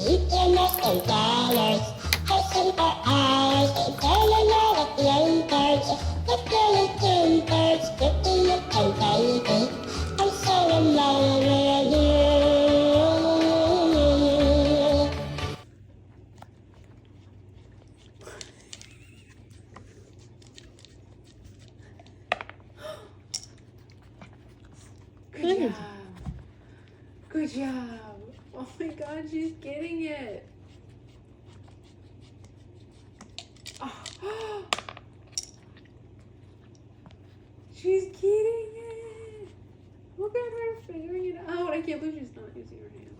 Eating and dollars, chasing for hours, telling all of the anchors, tickling timbers, stripping it and baby. I'm so in love with you. Good job. Good job. Oh my God, she's getting it. Oh. She's getting it. Look at her figuring it out. I can't believe she's not using her hand.